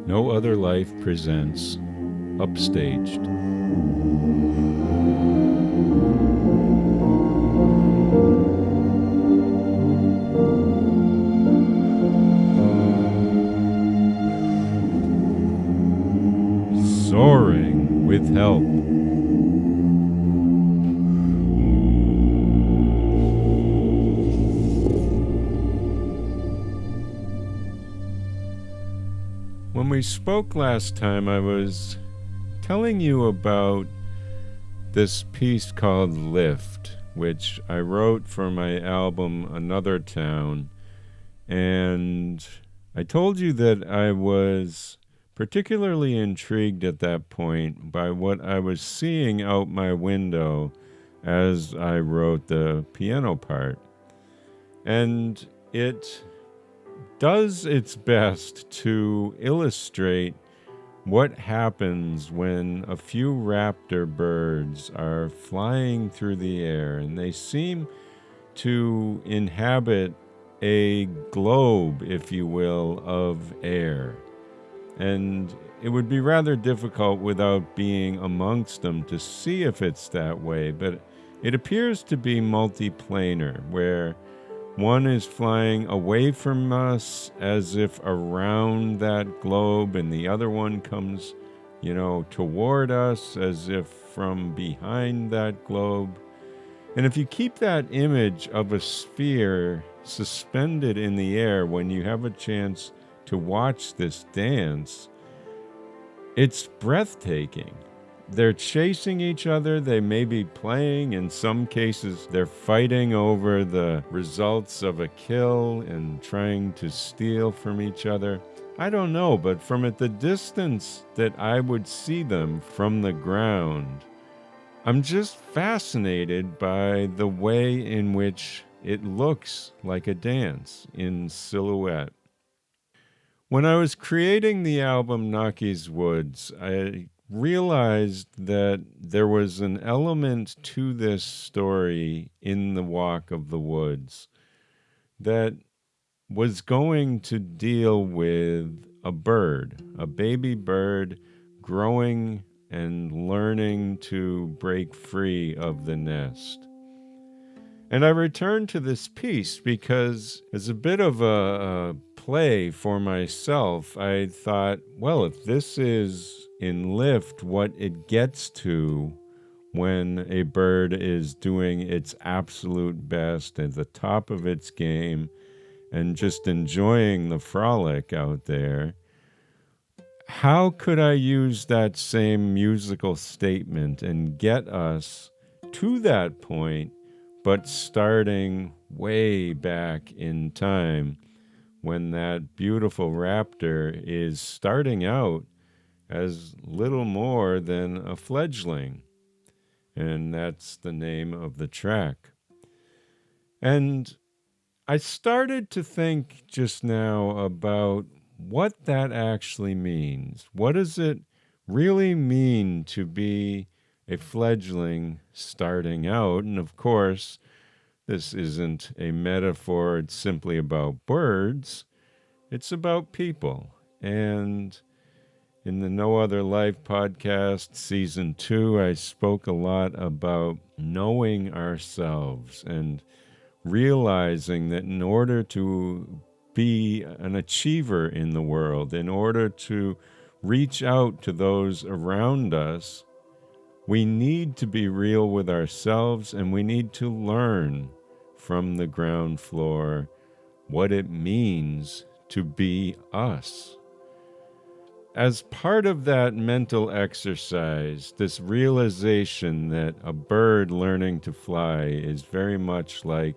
No Other Life presents Upstaged. Soaring with Help. When we spoke last time, I was telling you about this piece called Lift, which I wrote for my album Another Town. And I told you that I was particularly intrigued at that point by what I was seeing out my window as I wrote the piano part. And it does its best to illustrate what happens when a few raptor birds are flying through the air and they seem to inhabit a globe, if you will, of air. And it would be rather difficult without being amongst them to see if it's that way, but it appears to be multiplanar, where one is flying away from us as if around that globe, and the other one comes, toward us as if from behind that globe. And if you keep that image of a sphere suspended in the air when you have a chance to watch this dance, it's breathtaking. They're chasing each other. They may be playing. In some cases, they're fighting over the results of a kill and trying to steal from each other. I don't know, but from at the distance that I would see them from the ground, I'm just fascinated by the way in which it looks like a dance in silhouette. When I was creating the album Naki's Woods, I realized that there was an element to this story in the Walk of the Woods that was going to deal with a bird, a baby bird growing and learning to break free of the nest. And I returned to this piece because, as a bit of a play for myself, I thought, well, if this is in Lift what it gets to when a bird is doing its absolute best at the top of its game and just enjoying the frolic out there, how could I use that same musical statement and get us to that point, but starting way back in time when that beautiful raptor is starting out as little more than a fledgling? And that's the name of the track. And I started to think just now about what that actually means. What does it really mean to be a fledgling starting out? And of course, this isn't a metaphor. It's simply about birds. It's about people. And in the No Other Life podcast, season 2, I spoke a lot about knowing ourselves and realizing that in order to be an achiever in the world, in order to reach out to those around us, we need to be real with ourselves, and we need to learn from the ground floor what it means to be us. As part of that mental exercise, this realization that a bird learning to fly is very much like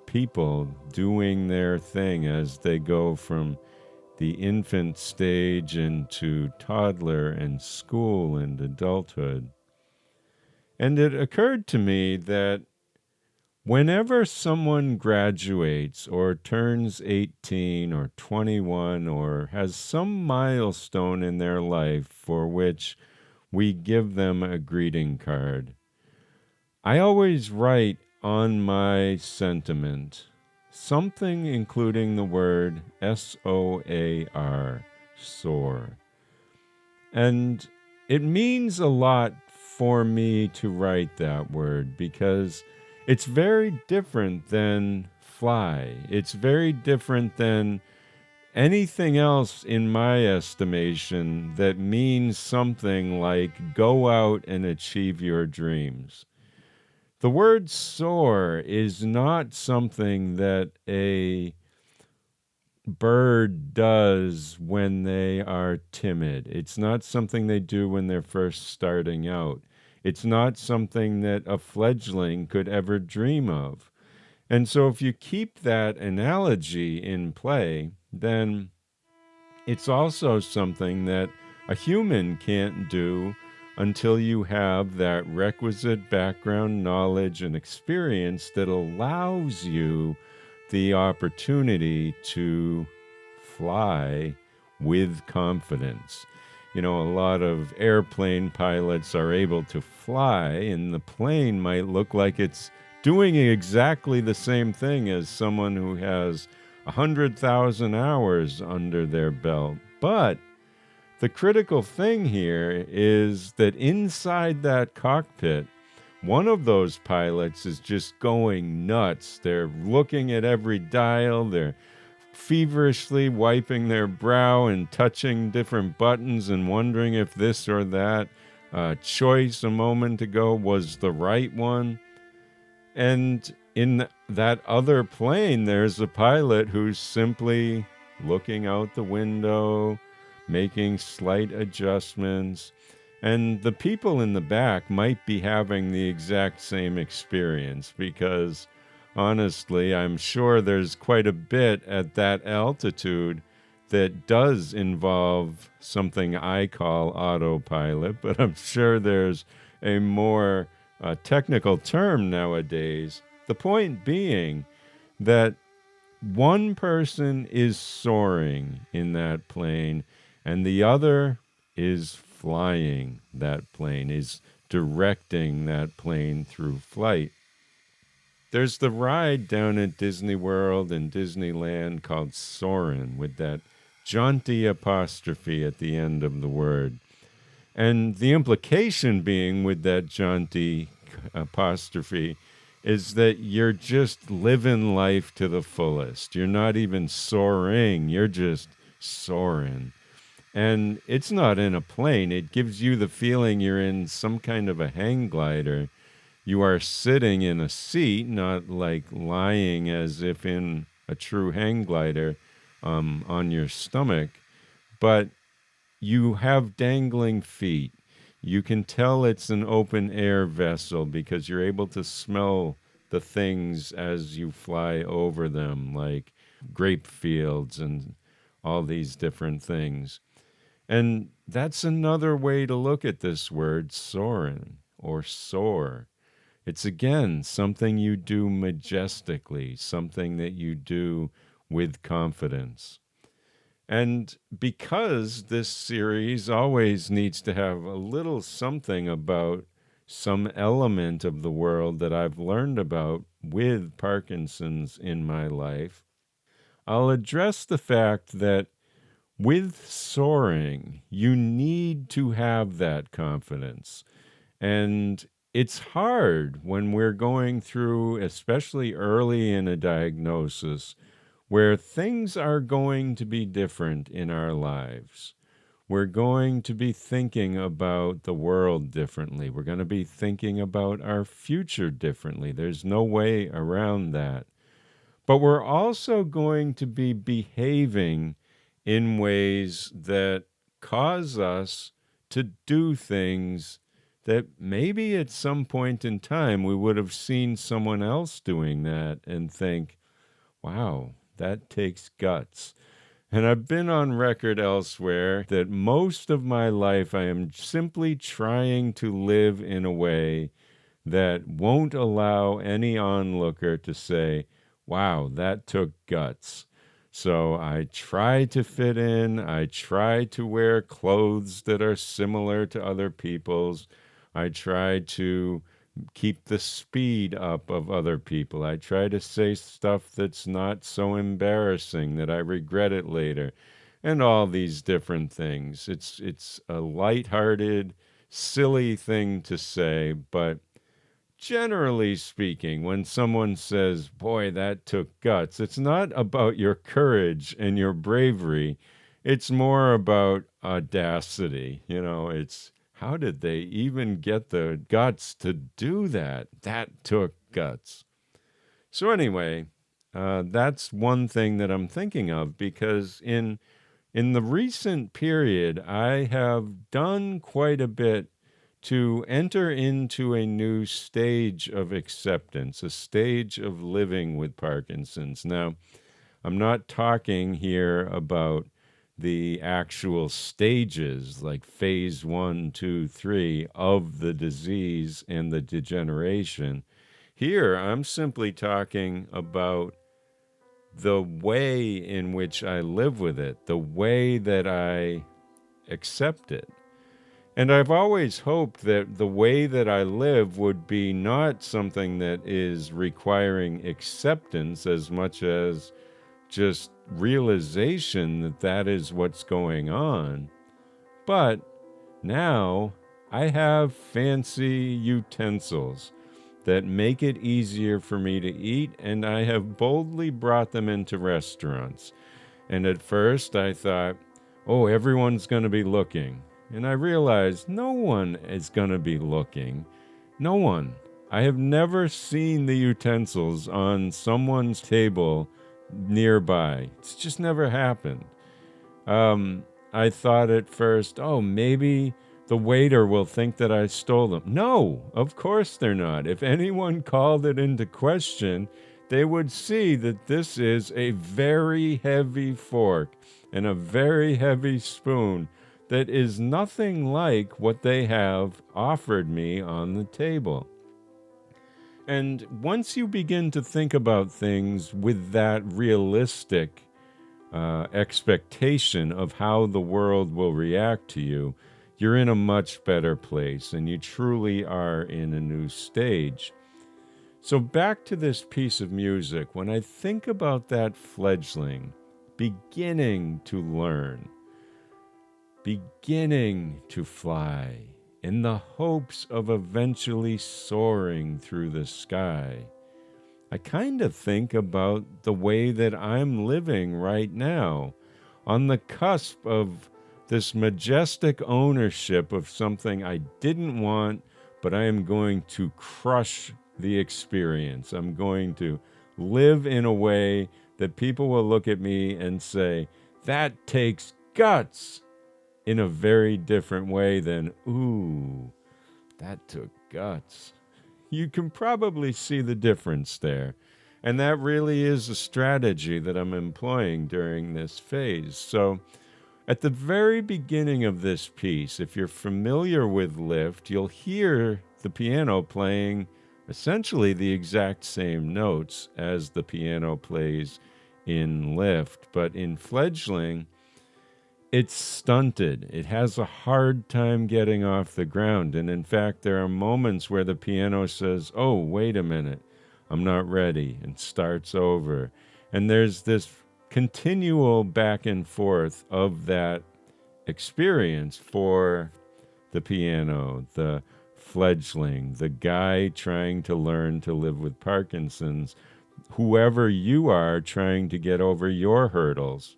people doing their thing as they go from the infant stage into toddler and school and adulthood. And it occurred to me that whenever someone graduates or turns 18 or 21 or has some milestone in their life for which we give them a greeting card, I always write on my sentiment something including the word SOAR, soar. And it means a lot for me to write that word because it's very different than fly. It's very different than anything else in my estimation that means something like go out and achieve your dreams. The word soar is not something that a bird does when they are timid. It's not something they do when they're first starting out. It's not something that a fledgling could ever dream of. And so if you keep that analogy in play, then it's also something that a human can't do until you have that requisite background knowledge and experience that allows you the opportunity to fly with confidence. You know, a lot of airplane pilots are able to fly, and the plane might look like it's doing exactly the same thing as someone who has 100,000 hours under their belt. But the critical thing here is that inside that cockpit, one of those pilots is just going nuts. They're looking at every dial, they're feverishly wiping their brow and touching different buttons and wondering if this or that choice a moment ago was the right one. And in that other plane, there's a pilot who's simply looking out the window, making slight adjustments. And the people in the back might be having the exact same experience because, honestly, I'm sure there's quite a bit at that altitude that does involve something I call autopilot, but I'm sure there's a more technical term nowadays. The point being that one person is soaring in that plane and the other is flying that plane, is directing that plane through flight. There's the ride down at Disney World and Disneyland called Soaring with that jaunty apostrophe at the end of the word. And the implication being with that jaunty apostrophe is that you're just living life to the fullest. You're not even soaring, you're just soaring. And it's not in a plane. It gives you the feeling you're in some kind of a hang glider. You are sitting in a seat, not like lying as if in a true hang glider on your stomach, but you have dangling feet. You can tell it's an open air vessel because you're able to smell the things as you fly over them, like grape fields and all these different things. And that's another way to look at this word, soaring or soar. It's again something you do majestically, something that you do with confidence. And because this series always needs to have a little something about some element of the world that I've learned about with Parkinson's in my life, I'll address the fact that with soaring, you need to have that confidence. And it's hard when we're going through, especially early in a diagnosis, where things are going to be different in our lives. We're going to be thinking about the world differently. We're going to be thinking about our future differently. There's no way around that. But we're also going to be behaving in ways that cause us to do things that maybe at some point in time we would have seen someone else doing that and think, wow, that takes guts. And I've been on record elsewhere that most of my life I am simply trying to live in a way that won't allow any onlooker to say, wow, that took guts. So I try to fit in. I try to wear clothes that are similar to other people's. I try to keep the speed up of other people. I try to say stuff that's not so embarrassing that I regret it later. and all these different things. It's a lighthearted, silly thing to say, but generally speaking, when someone says, "Boy, that took guts," it's not about your courage and your bravery. It's more about audacity. It's how did they even get the guts to do that? That took guts. So anyway, that's one thing that I'm thinking of because in the recent period, I have done quite a bit to enter into a new stage of acceptance, a stage of living with Parkinson's. Now, I'm not talking here about the actual stages like phase 1, 2, 3 of the disease and the degeneration. Here, I'm simply talking about the way in which I live with it, the way that I accept it. And I've always hoped that the way that I live would be not something that is requiring acceptance as much as just realization that that is what's going on. But now I have fancy utensils that make it easier for me to eat, and I have boldly brought them into restaurants. And at first I thought, oh, everyone's going to be looking. And I realized no one is going to be looking. No one. I have never seen the utensils on someone's table nearby. It's just never happened. I thought at first, oh, maybe the waiter will think that I stole them. No, of course they're not. If anyone called it into question, they would see that this is a very heavy fork and a very heavy spoon that is nothing like what they have offered me on the table. And once you begin to think about things with that realistic expectation of how the world will react to you, you're in a much better place and you truly are in a new stage. So back to this piece of music, when I think about that fledgling beginning to learn, beginning to fly, in the hopes of eventually soaring through the sky, I kind of think about the way that I'm living right now, on the cusp of this majestic ownership of something I didn't want, but I am going to crush the experience. I'm going to live in a way that people will look at me and say, that takes guts, in a very different way than, ooh, that took guts. You can probably see the difference there. And that really is a strategy that I'm employing during this phase. So at the very beginning of this piece, if you're familiar with Lift, you'll hear the piano playing essentially the exact same notes as the piano plays in Lift. But in Fledgling, it's stunted. It has a hard time getting off the ground. And in fact, there are moments where the piano says, oh, wait a minute, I'm not ready, and starts over. And there's this continual back and forth of that experience for the piano, the fledgling, the guy trying to learn to live with Parkinson's, whoever you are trying to get over your hurdles.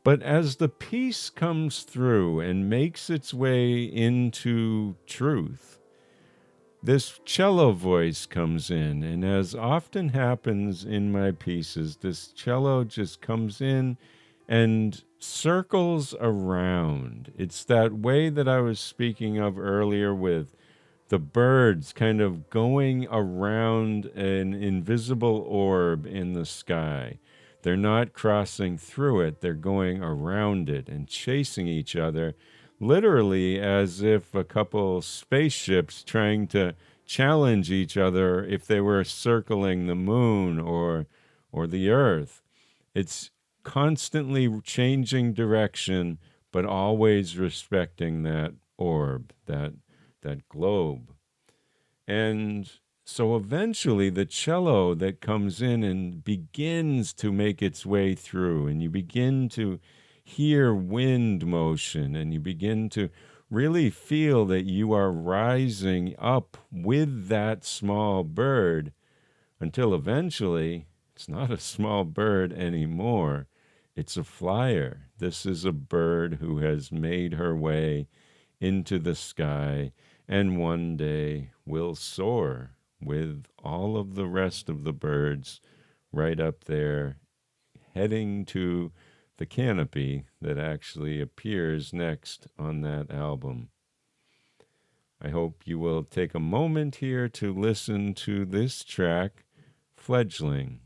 But as the piece comes through and makes its way into truth, this cello voice comes in, and as often happens in my pieces, this cello just comes in and circles around. It's that way that I was speaking of earlier with the birds kind of going around an invisible orb in the sky. They're not crossing through it, they're going around it and chasing each other, literally as if a couple spaceships trying to challenge each other if they were circling the moon or the earth. It's constantly changing direction, but always respecting that orb, that globe. And so eventually the cello that comes in and begins to make its way through, and you begin to hear wind motion and you begin to really feel that you are rising up with that small bird until eventually it's not a small bird anymore. It's a flyer. This is a bird who has made her way into the sky and one day will soar with all of the rest of the birds right up there, heading to the canopy that actually appears next on that album. I hope you will take a moment here to listen to this track, Fledgling.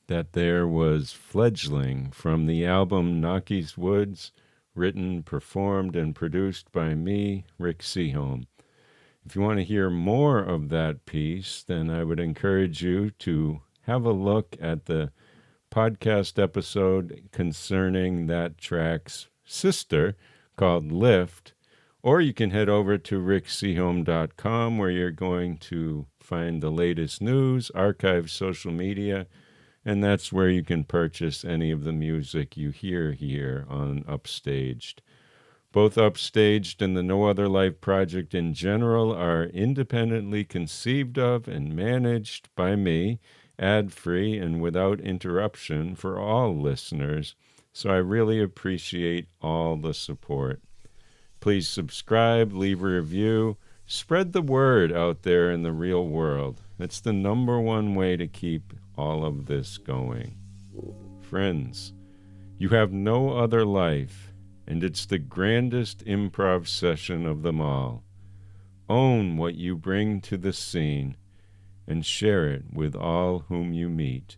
That there was Fledgling from the album Knocky's Woods, written, performed, and produced by me, Rick Seaholm. If you want to hear more of that piece, then I would encourage you to have a look at the podcast episode concerning that track's sister called Lift, Or you can head over to rickseahome.com where you're going to find the latest news, archived social media, and that's where you can purchase any of the music you hear here on Upstaged. Both Upstaged and the No Other Life project in general are independently conceived of and managed by me, ad-free and without interruption for all listeners, so I really appreciate all the support. Please subscribe, leave a review, spread the word out there in the real world. It's the number one way to keep all of this going. Friends, you have no other life, and it's the grandest improv session of them all. Own what you bring to the scene and share it with all whom you meet.